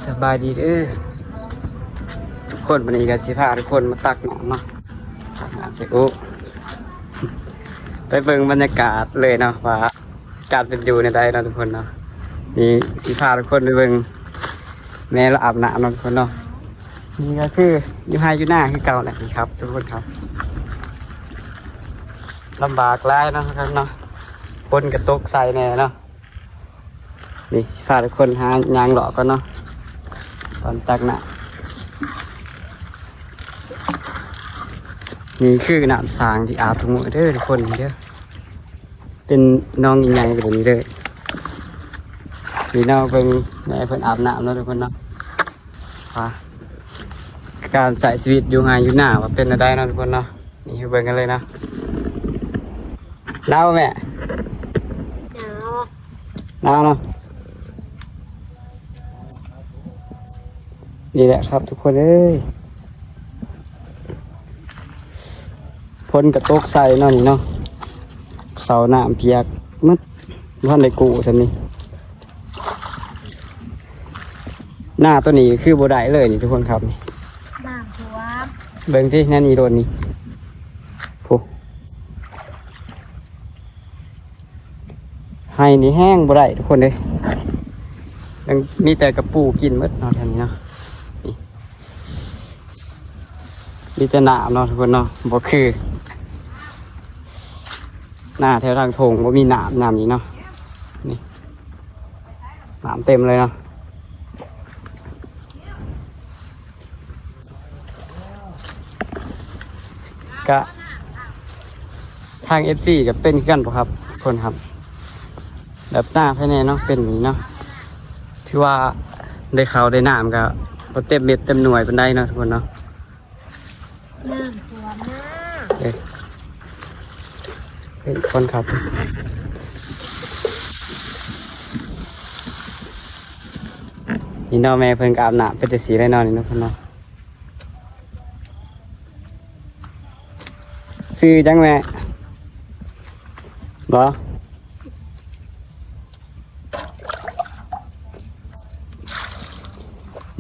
สบายดีเด้อทุกคนวันนี้กันสิพาทุกคนมาตักหนองเนาะน้ำเสกุไปเบิ่งบรรยากาศเลยเนาะว่าการเป็นอยู่ในใดเนาะทุกคนเนาะนี่สิพาทุกคนไปเบิ่งแม่เราอาบน้ำเนาะทุกคนเนาะนี่ก็คืออยู่ไฮอยู่หน้าคือเก่าแหละนี่ครับทุกคนครับลำบากหลายเนาะครับเนาะคนกระตกใส่แน่เนาะนี่สิพาทุกคนหายางหลอกกันเนาะตอนตักน้ำนี่คือน้ำสางที่อาบทุกมื้อเด้อทุกคนนี่เด้อเป็นน้องใหญ่ๆแบบนี้เลยนี่เนาะเพิ่งแม่เพิ่นอาบน้ำเนาะทุกคนเนาะการใส่ชีวิตอยู่ไงอยู่หน้าว่าเป็นอะไรเนาะทุกคนเนาะนี่คือเบิ่งกันเลยนะเล่าแม่เล่าเนาะนี่แหละครับทุกคนเอ้ยพ้นกระตกใส่เนาะนี่เนาะเขาหน้าเพียกมัดท่านได้กูสันนี่หน้าตัวนี้คือโบได้เลยนี่ทุกคนครับนี่ด่างหัวเบิ่งที่นั่นนี่โดนนี่โอ้ให้นี่แห้งโบได้ทุกคนเลยยังมีแต่กระปูกินมัดเนาะท่านนี้เนาะมีแต่หนามเนาะทุกคนเนาะบ่คือหน้าแถวทางโถงบ่มีหนามนี้เนาะนี่หนามเต็มเลยเนาะกะทาง FC กับเป็นกันป่ะครับคนครับแบบหน้าภายในเนาะเป็นอย่างนี้เนาะที่ว่าได้เขาได้หนามก็บ่เต็มเม็ดเต็มหน่วยเป็นได้เนาะทุกคนเนาะด่างหัวมากเป็นคนครับนี่เนาะแม่เพิ่นก็อาบน้ำเป็นจังซี่ได้เนาะนี่เนาะเพิ่นเนาะซื้อจังแม่บ่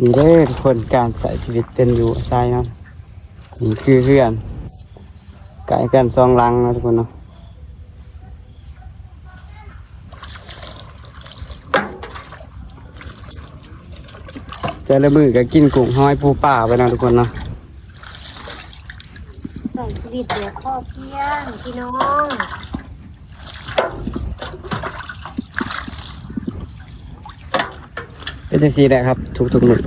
นี่เด้อทุกคนการใส่ชีวิตเป็นอยู่อาศัยเนาะนี่คือเพื่อนไก่กันซองลังนะทุกคนเนาะแต่ละมือก็กินกุ้งห้อยปูป่าไปนะทุกคนเนาะใส่ชีวิตเดี๋ยวพ่อเพียงพี่น้องเป็นจังซี่แหละครับทุกๆมื้อ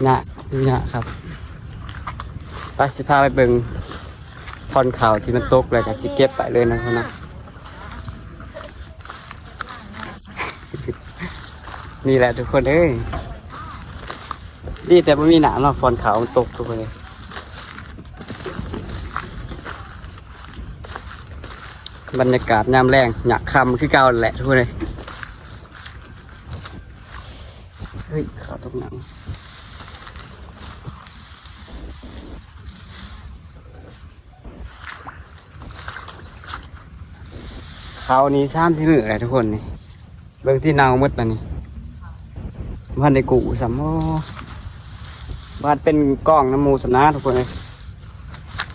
นะครับไปสิพาไปเบิ่งพรข่าวที่มันตกเลยก็สิเก็บไปเลยนะทุกคนเนาะนี่แหละทุกคนเอ้ยนี่แต่ไม่มีหนามเนาะฟอนขาวมันตกทุกคนเลยบรรยากาศยามแรงหยักคำคือเก่าแหละทุกคนเลยเฮ้ยขาวตกหนังเขานี้30 มื้อเลยทุกคนนี่เบิ่งที่เนาหมดแล้วนี่บ้านในกูสามโมบ้านเป็นกล้องน้ำมูสนะทุกคนเลย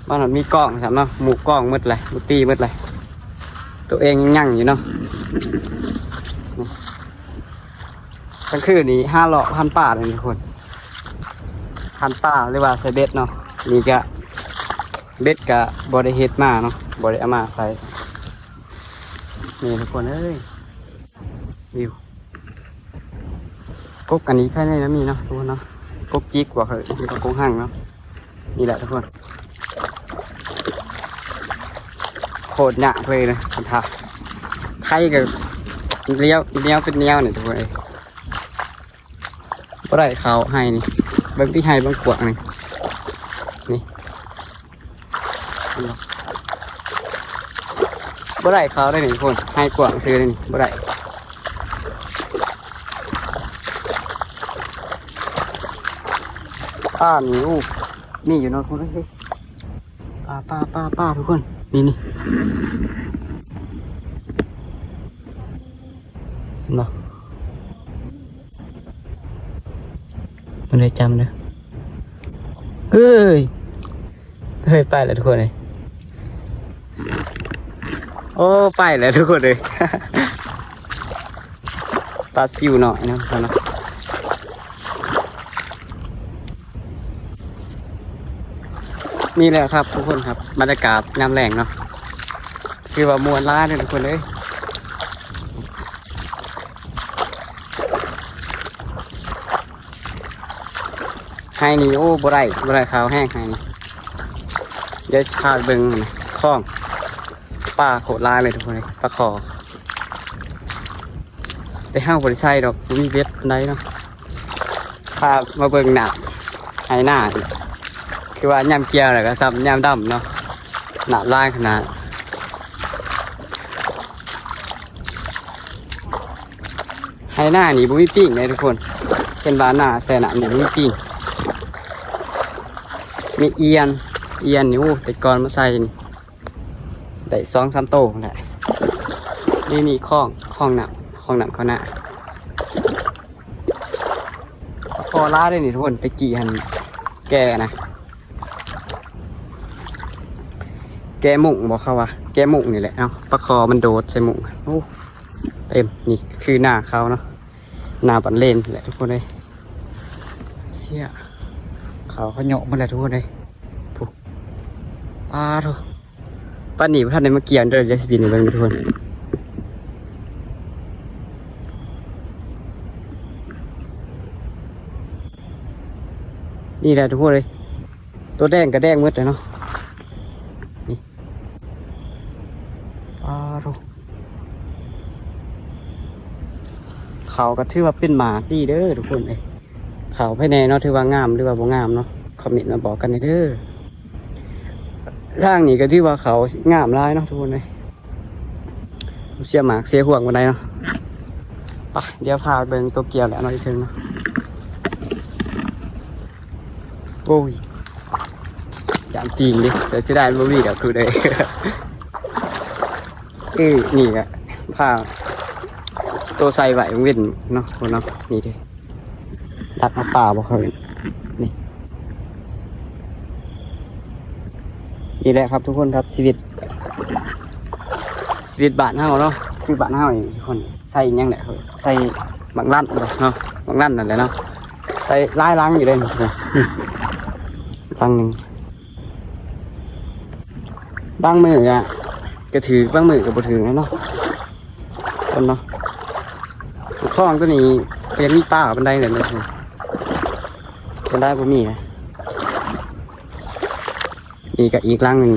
บ้านมีกล้องสามเนาะหมูกล้องมืดเลยหมูตีมืดเลยตัวเองยังยั่งอยู่เนาะกลางคืนนี้5 พันป่าเลยทุกคนพันป่าเรียกว่าใส่เบ็ดเนาะนี่ก็เบ็ดกับบริเฮดมาเนาะบริเอามาใส่นี่ทุกคนเอ้ยวิวกบอันนี้ภายในน้ำมีเนาะทุกคนเนาะกบจิกกว่าเคยมีกบห่างเนาะนี่แหละทุกคนโคตรหนักเลยนะคันทาไทยกับเลี้ยวเป็นเลี้ยวเนี่ยทุกคนเลยบ่ได้เขาให้นี่เบิ้งที่ให้เบิ้งกวางนี่บ่ได้เขาได้หนึ่งคนให้กวางซื้อได้นี่บ่ได้ป้ามีนี่อยู่นอนคนเฮ้ยป้าทุกคนนี่เห็นปะ มันเลยจำเลยเฮ้ยไปแล้วทุกคนเลยโอ้ไปแล้วทุกคนเลย ปลาซิวหน่อยนะทุกคนนะนี่แหละครับทุกคนครับบรรยากาศยามแรงเนาะคือว่ามวลล้าเนี่ยทุกคนเลยไฮนี่โอ้บ่ได้ขาวแห้งไฮนี่เดี๋ยวพาเบิ่งคลองปลาโขดลายเลยทุกคนเลยปลาคอไปห้าวบริษัทดอกมีเบ็ดไหนเนาะพามาเบิ่งหนักไฮหน้าอีกคือว่ายำเกียวแหละก็ซ้ำยำดำเนาะหนาลายขนาดไฮหน้านี่บุ้ยปิ้งเลยทุกคนเป็นบาหน้าแสนหนานี่บุ้ยปิ้งมีเอียนนี่โอ้แต่ก่อนมาใส่นี่ได้2-3 โตแหละนี่คล้องหนักเขาหน้าพอล่าได้นี่ทุกคนไปกี่หันแกนะแกมุ่งบอกเขาว่าแกมุ่งนี่แหละเนาะปลาคอมันโดดใส่มุ่งโอ้เต็มนี่คือหน้าเขาเนาะหน้าบันเลนแหละทุกคนเลยเชี่ยเขาเหยาะมาแล้วทุกคนเลยปุ๊บทุกป้าหนีท่านในเมื่อกี้เดินจะสปีนไปทุกคนนี่แหละทุกคนเลยตัวแดงกับแดงมืดเลยเนาะนี่ทุกเขาก็ถือว่าเป็นหมาดีเด้อทุกคนเลยเขาภายในเนาะถือว่างามหรือว่าบ่งามเนาะคอมเมนต์มาบอกกันเด้อร่างนี้ก็ถือว่าเขางามร้ายเนาะทุกคนเลยเสียหมากเสียห่วงวันใดเนาะไปเดี๋ยวพาเบิ่งตัวเกียวแหละน้อยเชิงเนาะโอ้ยยามตีนดิเดี๋ยวจะได้บ่มีเดี๋ยวคือได้นี่อะผ้าตัวใส่ไหวเว้นเนาะคนเนาะนี่ดิดักมาป่าบ่เขานี่แหละครับทุกคนครับชีวิตบ้านเฮาเนาะคือบ้านเฮาทุกคนใส่ยังแหละใส่บางลั่นเนาะบางลั่นนั่นแหละเนาะใส่ลายล้างอยู่เลยตั้งหนึ่งบางมืออ่ะก็ถือบางมือก็บ่ถือเนาะคนเนาะคล้องตัวนี้เป็นมีป้าบันไดเลยนะบันไดบ่มีนะนี่ก็อีกล่างหนึ่ง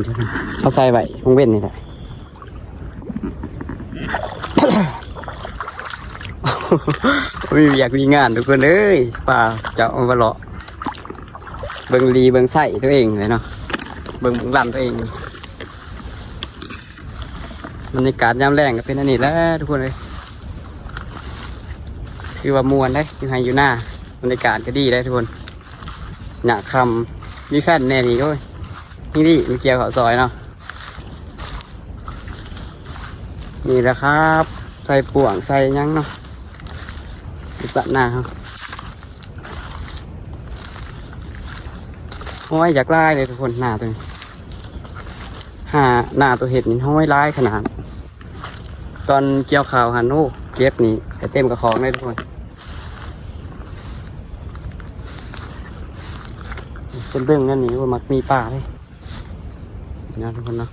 เขาใส่ไว้วงเว้นนี่แหละมีอยากมีงานทุกคนเอ้ยป่าจะเอามาหล่อเบิ่งลีเบิ่งใส่ตัวเองเลยเนาะเบิ่งลำตัวเองบรรยากาศยามแรงก็เป็นอันนี้แล้วทุกคนเลยคือว่ามวนได้อยู่ให้อยู่หน้าบรรยากาศก็ดีได้ทุกคนหนักคำมีแฟนแน่นี่ด้วยนี่มีเกียวเขาซอยเนาะนี่แหละครับใส่ป่วงใส่ยังเนาะตัดหน้าครับห้อยอยากไล่เลยทุกคนหน้าตัวนี้หน้าตัวเห็ดนี่ห้อยไล่ขนาดตอนเกี่ยวข่าวฮันโน่เก็บนี่เต็มกระของเลยทุกคนเป็นเรื่องนั่นนี่ว่ามักมีป่าเลยนะทุกคนเนาะ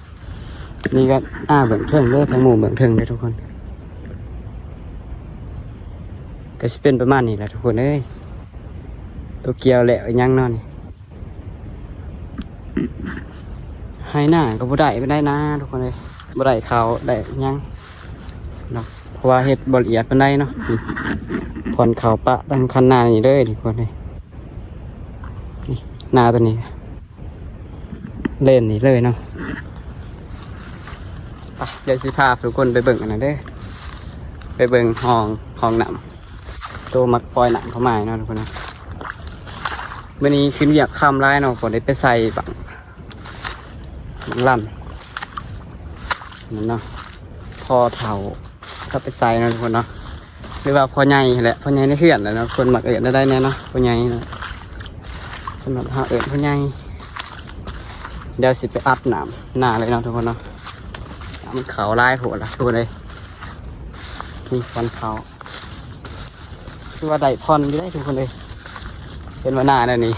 นี่ก็เบิ่งเทิงเลยทั้งหมู่เบิ่งเทิงเลยทุกคนก็จะเป็นประมาณนี้แหละทุกคนเอ้ยตัวเกียวแหละยังนอนให้หน้าก็บ่ได้ไม่ได้นะทุกคนเลยบ่ได้เขาได้ยังเนาะเพราะว่าเห็ดบ่ละเอียดเป็นได้เนาะผ่อนเขาปะดังคันหน้านี่เลยทุกคนเลยนี่หน้าตัวนี้เล่นนี่เลยเนาะเดี๋ยวสิพาทุกคนไปเบิ่งกันนะเด้อไปเบิ่งห้องหนำตัวมักปล่อยหนำเข้ามาเนาะทุกคนนะวันนี้ขึ้นอยากคำร้ายเนาะผมได้ไปใส่บังลั่นนั่นเนาะพอเถาถ้าไปใส่เนาะทุกคนเนาะหรือว่าพอใหญ่แหละพอใหญ่ในเขื่อนแหละเนาะคนมักเอิญได้แน่เนาะพอใหญ่เนาะ สำหรับหาเอิญพ่อใหญ่เดี๋ยวสิไปอัดน้ำหน้าเลยเนาะทุกคนเนาะมันเขาลายโผล่ละทุกคนเลยนี่ฟันเขาคือว่าได้พอนอยู่ได้ทุกคนเลยเป็นว่าหน้านั่นนี่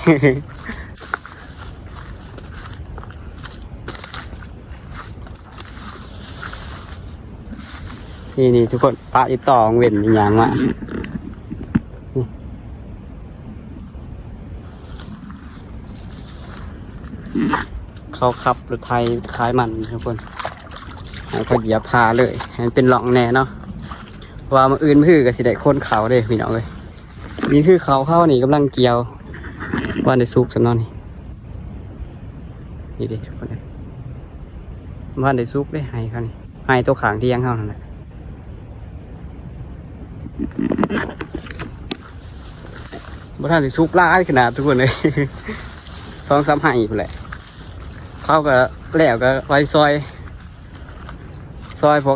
นี่ทุกคนปลาอีตองเว้นอีหยังวะเขาขับรถไทยคล้ายมันทุกคนให้เขาเหยียบพาเลยให้เป็นหล่องแน่เนาะว่ามาอื่นมือกับสิได้คนเขาเลยพี่น้องเลยนี่คือเขาเข้านี่กำลังเกี่ยวว่าในซุกสำนอนนี่ดิทุกคนเลยว่าในซุกได้ให้เขานี่ให้ตัวขางที่ยังเข้านั่นแหละบ่ท่านได้ซุกร้ายขนาดทุกคนเลย 2-3 ให้อีกแหละเขาก็แล้วก็ไว้ซอยพว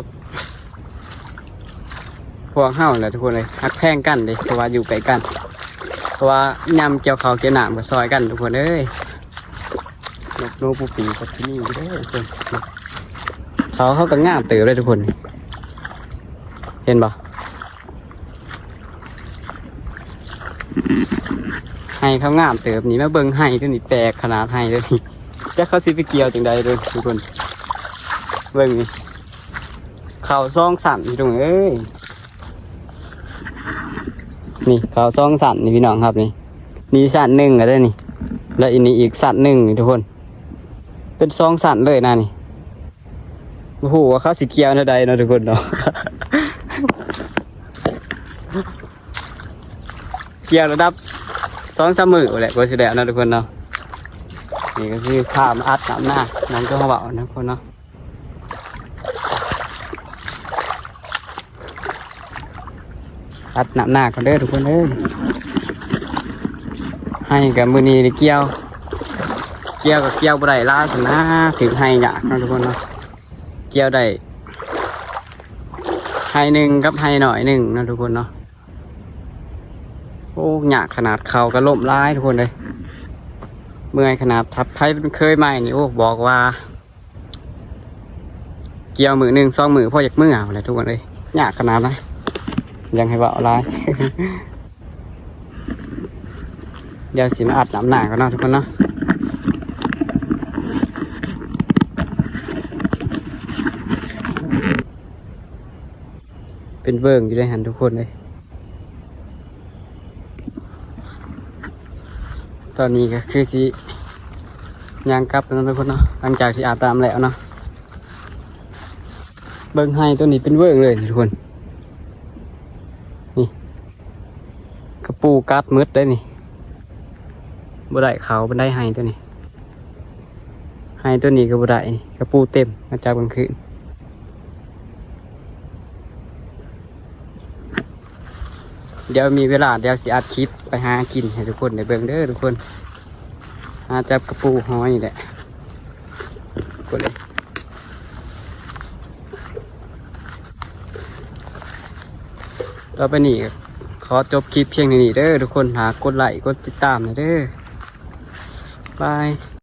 กเฮาแหละทุกคนเลยฮักแพงกันเลยเพราะว่าอยู่ไกลกันเพราะว่ายำเกี่ยวเขาวเกี่ยวหนามก็ซอยกันทุกคนเอ้ยนกโนปูปีกับที่นี่อยู่เด้อทุกคนเขาก็ง่ามเติบเลยทุกคนเห็นบ่ให้เขาง่ามเติบนี่มาเบิ่งให้ตัวนี้แปลกขนาดให้เลยจะเขาสิไปเกี่ยวจังใดเลยทุกคนเบิ่งนี่เขาซ่องสั่นพี่น้องเอ้ยนี่เขาซ่องสั่นนี่พี่น้องครับนี่สั่นหนึ่งก็ได้นี่แล้วอันนี้อีกสั่นหนึ่งนี่ทุกคนเป็นซ่องสั่นเลยนะนี่โอ้โหว่าเขาสิเกี่ยวเท่าใดเนาะทุกคนเนาะ เกี่ยวระดับ2-3 มื้อแหละก็สิได้เนาะทุกคนเนาะนี่ก็คือข้ามอัดน้ำหน้าน้องก็เขาบอกนะทุกคนเนาะอัดน้ำหน้ากันเด้อทุกคนเด้อให้กับมือนี้เกี่ยวกับเกี่ยวบ่ได้ล่าสุดนะถึงให้ยากนะทุกคนเนาะเกี่ยวได้ให้หนึ่งกับให้หน่อยหนึ่งนะทุกคนเนาะโอ้ยากขนาดเขาก็ล่มร้ายทุกคนเลยเมื่อยขนาดทับไพ่เคยใหม่นี่โอ้บอกว่าเกี่ยวมือ1-2 มื้อพ่ออยากมือเอาเลยทุกคนเลยยากขนาดนะยังให้เบาร้าย เดี๋ยวสิมาอัดน้ำหนากันเนาะทุกคนเนาะเป็นเบิ่งอยู่ได้หันทุกคนเลยตอนนี้ก็คือสิย่างกลับแล้วทุกคนเนาะหลังจากที่อาบน้ำแล้วเนาะเบิ่งให้ตัวนี้เป็นเบิ่งเลยทุกคนนี่กระปูกัดมืดได้นี่บ่ได้เขาบ่ได้ให้ตัวนี้ให้ตัวนี้ก็บ่ได้นี่กระปูเต็มมาจากกลางคืนเดี๋ยวมีเวลาเดี๋ยวสิอัดคลิปไปหากินให้ทุกคนได้เบิ่งเด้อทุกคนหาจับกระปูห้อยนี่แหละกดเลยต่อไปนี่ขอจบคลิปเพียงนี้เด้อทุกคนหากดไลค์กดติดตามหน่อยเด้อบาย